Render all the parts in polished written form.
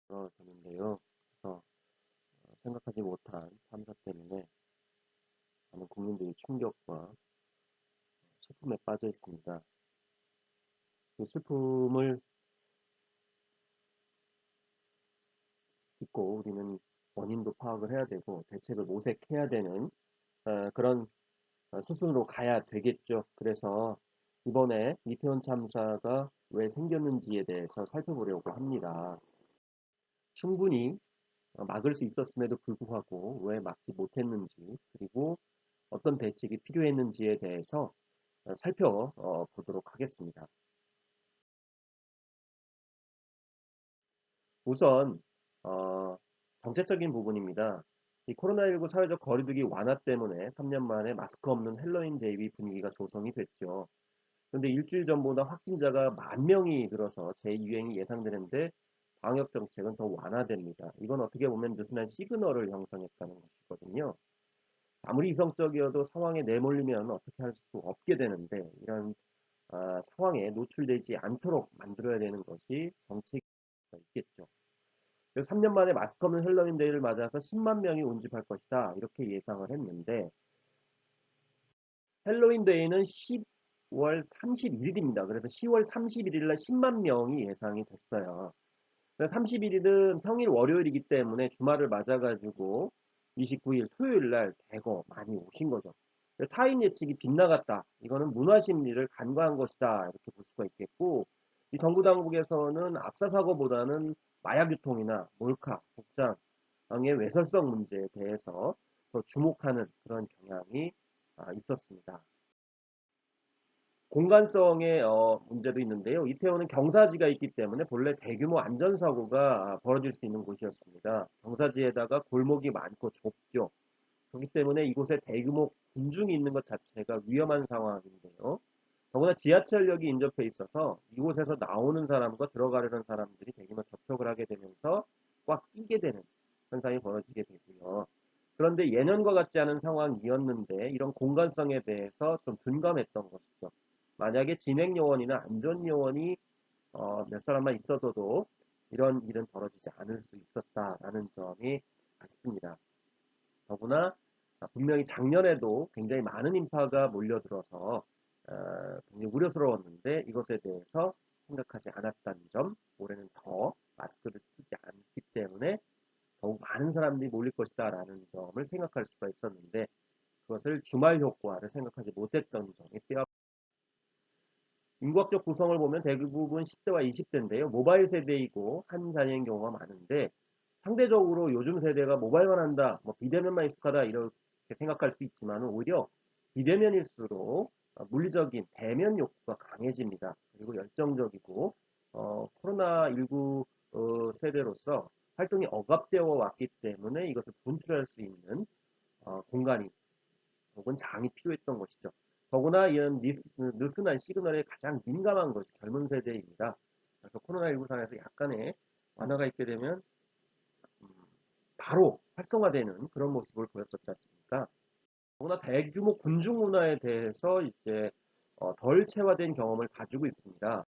되는데요. 그래서 생각하지 못한 참사 때문에 많은 국민들이 충격과 슬픔에 빠져 있습니다. 그 슬픔을 잊고 우리는 원인도 파악을 해야 되고 대책을 모색해야 되는 그런 수순으로 가야 되겠죠. 그래서 이번에 이태원 참사가 왜 생겼는지에 대해서 살펴보려고 합니다. 충분히 막을 수 있었음에도 불구하고 왜 막지 못했는지, 그리고 어떤 대책이 필요했는지에 대해서 살펴보도록 하겠습니다. 우선 어, 정책적인 부분입니다. 이 코로나19 사회적 거리두기 완화 때문에 3년 만에 마스크 없는 헬로윈 데이 분위기가 조성이 됐죠. 그런데 일주일 전보다 확진자가 10,000명이 늘어서 재유행이 예상되는데 방역 정책은 더 완화됩니다. 이건 어떻게 보면 느슨한 시그널을 형성했다는 것이거든요. 아무리 이성적이어도 상황에 내몰리면 어떻게 할 수 없게 되는데 이런 상황에 노출되지 않도록 만들어야 되는 것이 정책이 있겠죠. 그래서 3년 만에 마스크 없는 헬로윈 데이를 맞아서 10만 명이 운집할 것이다. 이렇게 예상을 했는데 헬로윈 데이는 10월 31일입니다. 그래서 10월 31일 날 10만 명이 예상이 됐어요. 그래서 31일은 평일 월요일이기 때문에 주말을 맞아가지고 29일 토요일 날 대거 많이 오신 거죠. 타인 예측이 빗나갔다. 이거는 문화 심리를 간과한 것이다. 이렇게 볼 수가 있겠고, 이 정부 당국에서는 압사 사고보다는 마약 유통이나 몰카, 복장의 외설성 문제에 대해서 더 주목하는 그런 경향이 있었습니다. 공간성의 문제도 있는데요. 이태원은 경사지가 있기 때문에 본래 대규모 안전사고가 벌어질 수 있는 곳이었습니다. 경사지에다가 골목이 많고 좁죠. 그렇기 때문에 이곳에 대규모 군중이 있는 것 자체가 위험한 상황인데요. 더구나 지하철역이 인접해 있어서 이곳에서 나오는 사람과 들어가려는 사람들이 대규모 접촉을 하게 되면서 꽉 끼게 되는 현상이 벌어지게 되고요. 그런데 예년과 같지 않은 상황이었는데 이런 공간성에 대해서 좀 둔감했던 것이죠. 만약에 진행요원이나 안전요원이 몇 사람만 있어도 이런 일은 벌어지지 않을 수 있었다라는 점이 같습니다. 더구나 분명히 작년에도 굉장히 많은 인파가 몰려들어서 굉장히 우려스러웠는데 이것에 대해서 생각하지 않았다는 점, 올해는 더 마스크를 쓰지 않기 때문에 더욱 많은 사람들이 몰릴 것이다라는 점을 생각할 수가 있었는데 그것을 주말 효과를 생각하지 못했던 점이 뼈 인구학적 구성을 보면 대부분 10대와 20대인데요. 모바일 세대이고 한 자녀인 경우가 많은데 상대적으로 요즘 세대가 모바일만 한다, 뭐 비대면만 익숙하다 이렇게 생각할 수 있지만 오히려 비대면일수록 물리적인 대면 욕구가 강해집니다. 그리고 열정적이고 코로나19 세대로서 활동이 억압되어 왔기 때문에 이것을 분출할 수 있는 공간이 혹은 장이 필요했던 것이죠. 더구나 이런 느슨한 시그널에 가장 민감한 것이 젊은 세대입니다. 그래서 코로나19 상에서 약간의 완화가 있게 되면 음, 바로 활성화되는 그런 모습을 보였었지 않습니까? 더구나 대규모 군중 문화에 대해서 이제 덜 체화된 경험을 가지고 있습니다.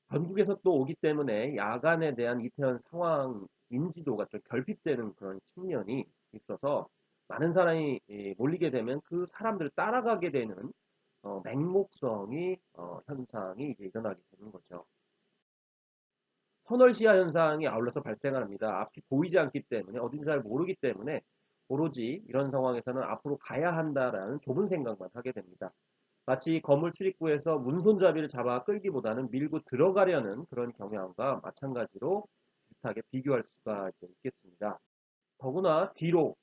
전국에서 또 오기 때문에 야간에 대한 이태원 상황 인지도가 좀 결핍되는 그런 측면이 있어서 많은 사람이 몰리게 되면 그 사람들을 따라가게 되는 맹목성이 현상이 이제 일어나게 되는 거죠. 터널 시야 현상이 아울러서 발생합니다. 앞이 보이지 않기 때문에 어딘지 잘 모르기 때문에 오로지 이런 상황에서는 앞으로 가야 한다라는 좁은 생각만 하게 됩니다. 마치 건물 출입구에서 문손잡이를 잡아 끌기보다는 밀고 들어가려는 그런 경향과 마찬가지로 비슷하게 비교할 수가 있겠습니다. 더구나 뒤로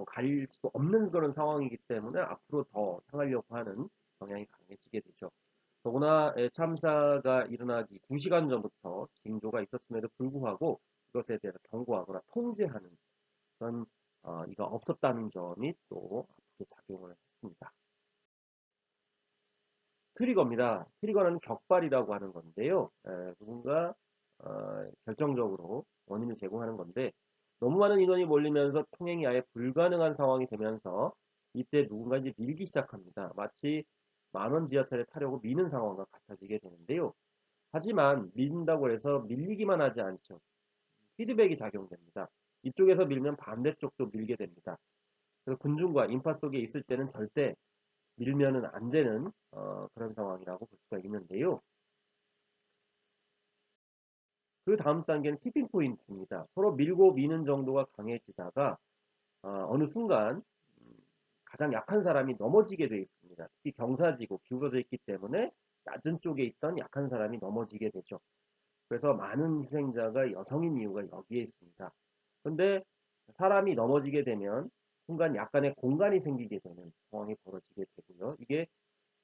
갈 수 없는 그런 상황이기 때문에 앞으로 더 향하려고 하는 경향이 강해지게 되죠. 더구나 참사가 일어나기 2시간 전부터 징조가 있었음에도 불구하고 이것에 대해서 경고하거나 통제하는 그런 이가 없었다는 점이 또 앞으로 작용을 했습니다. 트리거입니다. 트리거는 격발이라고 하는 건데요. 누군가 결정적으로 원인을 제공하는 건데 너무 많은 인원이 몰리면서 통행이 아예 불가능한 상황이 되면서 이때 누군가 이제 밀기 시작합니다. 마치 만원 지하철에 타려고 미는 상황과 같아지게 되는데요. 하지만 민다고 해서 밀리기만 하지 않죠. 피드백이 작용됩니다. 이쪽에서 밀면 반대쪽도 밀게 됩니다. 그래서 군중과 인파 속에 있을 때는 절대 밀면은 안 되는 그런 상황이라고 볼 수가 있는데요. 그 다음 단계는 티핑 포인트입니다. 서로 밀고 미는 정도가 강해지다가 어느 순간 가장 약한 사람이 넘어지게 되어 있습니다. 특히 경사지고 기울어져 있기 때문에 낮은 쪽에 있던 약한 사람이 넘어지게 되죠. 그래서 많은 희생자가 여성인 이유가 여기에 있습니다. 그런데 사람이 넘어지게 되면 순간 약간의 공간이 생기게 되는 상황이 벌어지게 되고요. 이게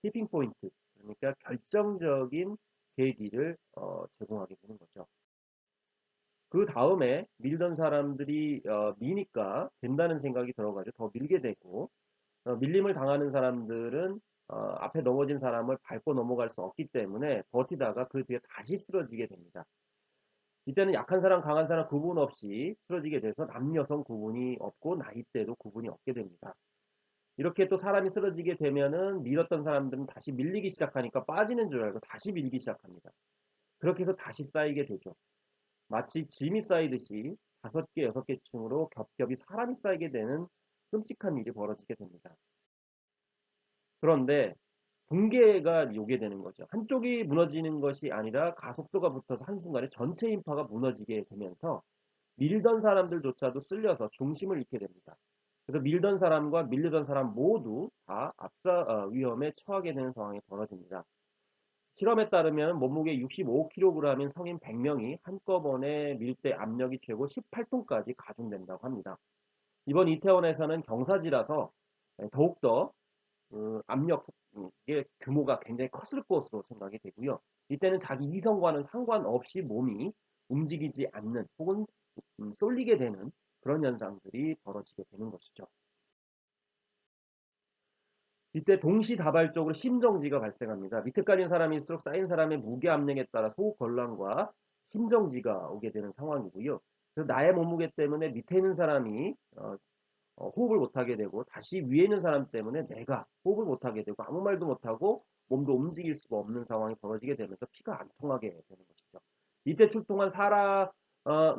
티핑 포인트, 그러니까 결정적인 계기를 제공하게 되는 거죠. 그 다음에 밀던 사람들이 미니까 된다는 생각이 들어가지고 더 밀게 되고 밀림을 당하는 사람들은 앞에 넘어진 사람을 밟고 넘어갈 수 없기 때문에 버티다가 그 뒤에 다시 쓰러지게 됩니다. 이때는 약한 사람, 강한 사람 구분 없이 쓰러지게 돼서 남녀성 구분이 없고 나이대도 구분이 없게 됩니다. 이렇게 또 사람이 쓰러지게 되면은 밀었던 사람들은 다시 밀리기 시작하니까 빠지는 줄 알고 다시 밀기 시작합니다. 그렇게 해서 다시 쌓이게 되죠. 마치 짐이 쌓이듯이 5개, 6개 층으로 겹겹이 사람이 쌓이게 되는 끔찍한 일이 벌어지게 됩니다. 그런데 붕괴가 요게 되는 거죠. 한쪽이 무너지는 것이 아니라 가속도가 붙어서 한순간에 전체 인파가 무너지게 되면서 밀던 사람들조차도 쓸려서 중심을 잃게 됩니다. 그래서 밀던 사람과 밀리던 사람 모두 다 압사 위험에 처하게 되는 상황이 벌어집니다. 실험에 따르면 몸무게 65kg인 성인 100명이 한꺼번에 밀 때 압력이 최고 18톤까지 가중된다고 합니다. 이번 이태원에서는 경사지라서 더욱더 압력 의 규모가 굉장히 컸을 것으로 생각이 되고요. 이때는 자기 이성과는 상관없이 몸이 움직이지 않는 혹은 쏠리게 되는 그런 현상들이 벌어지게 되는 것이죠. 이때 동시다발적으로 심정지가 발생합니다. 밑에 깔린 사람일수록 쌓인 사람의 무게 압력에 따라 소호 곤란과 심정지가 오게 되는 상황이고요. 그래서 나의 몸무게 때문에 밑에 있는 사람이 호흡을 못하게 되고 다시 위에 있는 사람 때문에 내가 호흡을 못하게 되고 아무 말도 못하고 몸도 움직일 수가 없는 상황이 벌어지게 되면서 피가 안 통하게 되는 것이죠. 이때 출동한 어,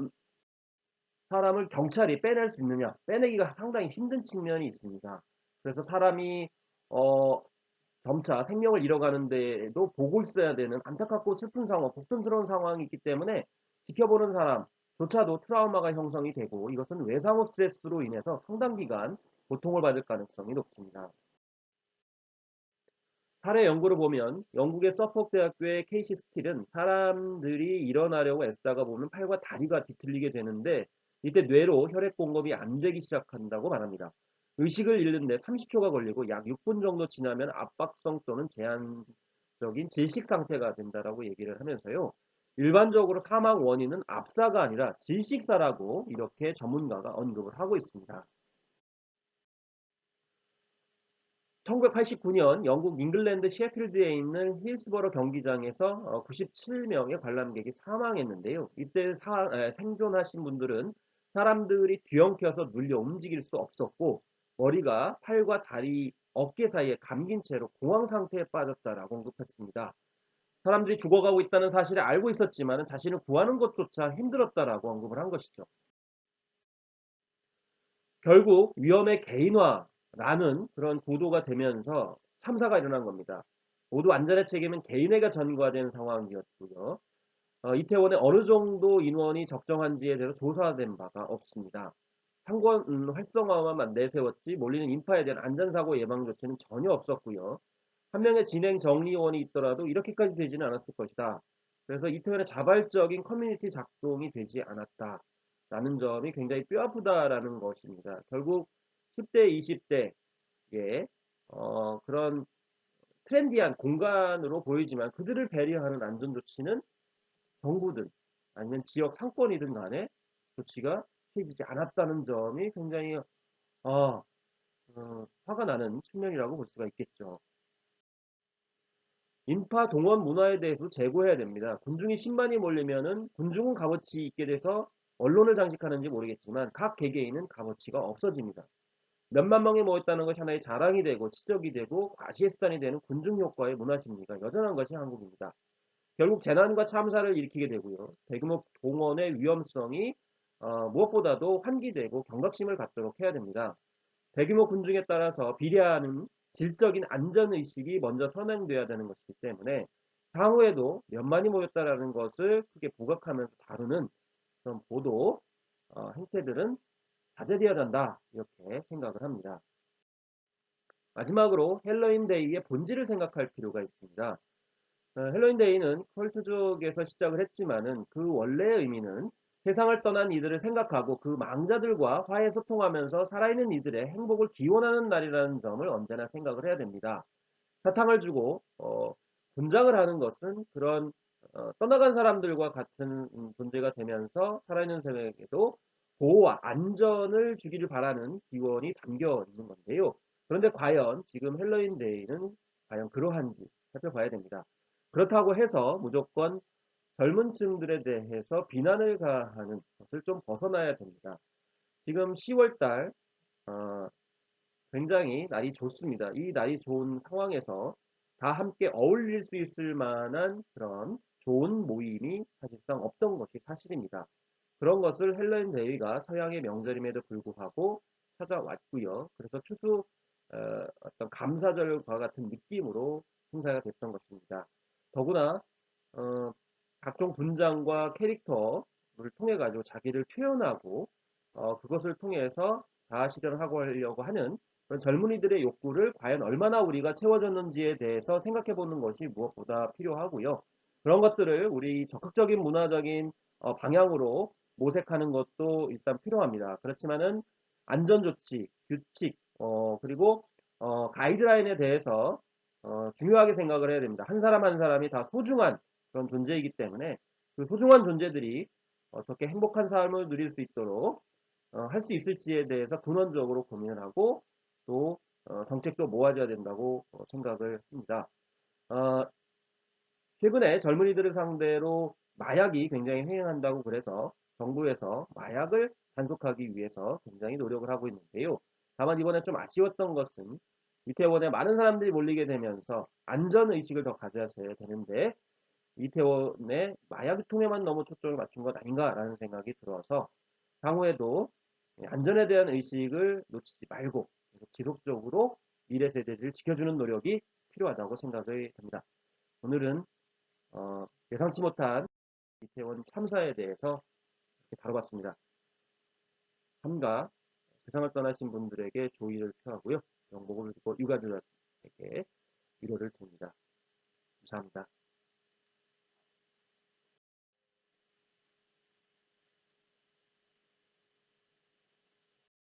사람을 경찰이 빼낼 수 있느냐? 빼내기가 상당히 힘든 측면이 있습니다. 그래서 사람이 어, 점차 생명을 잃어가는데도 보고 있어야 되는 안타깝고 슬픈 상황, 복통스러운 상황이 있기 때문에 지켜보는 사람조차도 트라우마가 형성이 되고 이것은 외상후 스트레스로 인해서 상당 기간 고통을 받을 가능성이 높습니다. 사례 연구를 보면 영국의 서포크 대학교의 케이시 스틸은 사람들이 일어나려고 애쓰다가 보면 팔과 다리가 뒤틀리게 되는데 이때 뇌로 혈액 공급이 안 되기 시작한다고 말합니다. 의식을 잃는데 30초가 걸리고 약 6분 정도 지나면 압박성 또는 제한적인 질식 상태가 된다라고 얘기를 하면서요. 일반적으로 사망 원인은 압사가 아니라 질식사라고 이렇게 전문가가 언급을 하고 있습니다. 1989년 영국 잉글랜드 셰필드에 있는 힐스버러 경기장에서 97명의 관람객이 사망했는데요. 이때 생존하신 분들은 사람들이 뒤엉켜서 눌려 움직일 수 없었고 머리가 팔과 다리, 어깨 사이에 감긴 채로 공황 상태에 빠졌다라고 언급했습니다. 사람들이 죽어가고 있다는 사실을 알고 있었지만 자신을 구하는 것조차 힘들었다라고 언급을 한 것이죠. 결국 위험의 개인화라는 그런 구도가 되면서 참사가 일어난 겁니다. 모두 안전의 책임은 개인에게 전가된 상황이었고요. 이태원에 어느 정도 인원이 적정한지에 대해서 조사된 바가 없습니다. 상권 활성화만 내세웠지 몰리는 인파에 대한 안전사고 예방 조치는 전혀 없었고요. 한 명의 진행 정리원이 있더라도 이렇게까지 되지는 않았을 것이다. 그래서 이태원의 자발적인 커뮤니티 작동이 되지 않았다라는 점이 굉장히 뼈아프다라는 것입니다. 결국 10대, 20대의 그런 트렌디한 공간으로 보이지만 그들을 배려하는 안전조치는 정부든 아니면 지역 상권이든 간에 조치가 취해지지 않았다는 점이 굉장히 화가 나는 측면이라고 볼 수가 있겠죠. 인파 동원 문화에 대해서 제고해야 됩니다. 군중이 10만이 몰리면은 군중은 값어치 있게 돼서 언론을 장식하는지 모르겠지만 각 개개인은 값어치가 없어집니다. 몇만 명이 모였다는 것이 하나의 자랑이 되고 치적이 되고 과시의 수단이 되는 군중 효과의 문화 심리가 여전한 것이 한국입니다. 결국 재난과 참사를 일으키게 되고요. 대규모 동원의 위험성이 무엇보다도 환기되고 경각심을 갖도록 해야 됩니다. 대규모 군중에 따라서 비례하는 질적인 안전의식이 먼저 선행돼야 되는 것이기 때문에 향후에도 몇만이 모였다라는 것을 크게 부각하면서 다루는 그런 보도 행태들은 자제되어야 한다 이렇게 생각을 합니다. 마지막으로 헬로윈데이의 본질을 생각할 필요가 있습니다. 헬로윈데이는 컬트족에서 시작을 했지만은 그 원래의 의미는 세상을 떠난 이들을 생각하고 그 망자들과 화해 소통하면서 살아있는 이들의 행복을 기원하는 날이라는 점을 언제나 생각을 해야 됩니다. 사탕을 주고 분장을 하는 것은 그런 떠나간 사람들과 같은 존재가 되면서 살아있는 생에게도 보호와 안전을 주기를 바라는 기원이 담겨 있는 건데요. 그런데 과연 지금 헬로윈데이는 과연 그러한지 살펴봐야 됩니다. 그렇다고 해서 무조건 젊은 층들에 대해서 비난을 가하는 것을 좀 벗어나야 됩니다. 지금 10월달 굉장히 날이 좋습니다. 이 날이 좋은 상황에서 다 함께 어울릴 수 있을 만한 그런 좋은 모임이 사실상 없던 것이 사실입니다. 그런 것을 헬로윈 데이가 서양의 명절임에도 불구하고 찾아왔고요. 그래서 추수 어떤 감사절과 같은 느낌으로 행사가 됐던 것입니다. 더구나 어, 각종 분장과 캐릭터를 통해 가지고 자기를 표현하고 그것을 통해서 자아 실현하고 하려고 하는 그런 젊은이들의 욕구를 과연 얼마나 우리가 채워줬는지에 대해서 생각해 보는 것이 무엇보다 필요하고요. 그런 것들을 우리 적극적인 문화적인 방향으로 모색하는 것도 일단 필요합니다. 그렇지만은 안전조치, 규칙, 그리고 가이드라인에 대해서 중요하게 생각을 해야 됩니다. 한 사람 한 사람이 다 소중한 그런 존재이기 때문에 그 소중한 존재들이 어떻게 행복한 삶을 누릴 수 있도록 할 수 있을지에 대해서 근원적으로 고민을 하고 또 정책도 모아져야 된다고 생각을 합니다. 어, 최근에 젊은이들을 상대로 마약이 굉장히 횡행한다고 그래서 정부에서 마약을 단속하기 위해서 굉장히 노력을 하고 있는데요. 다만 이번에 좀 아쉬웠던 것은 이태원에 많은 사람들이 몰리게 되면서 안전의식을 더 가져야 되는데 이태원의 마약 유통에만 너무 초점을 맞춘 것 아닌가라는 생각이 들어서 향후에도 안전에 대한 의식을 놓치지 말고 지속적으로 미래 세대를 지켜주는 노력이 필요하다고 생각을 합니다. 오늘은 예상치 못한 이태원 참사에 대해서 이렇게 다뤄봤습니다. 삼가 세상을 떠나신 분들에게 조의를 표하고요. 명복을 빌고 유가족에게 위로를 드립니다. 감사합니다.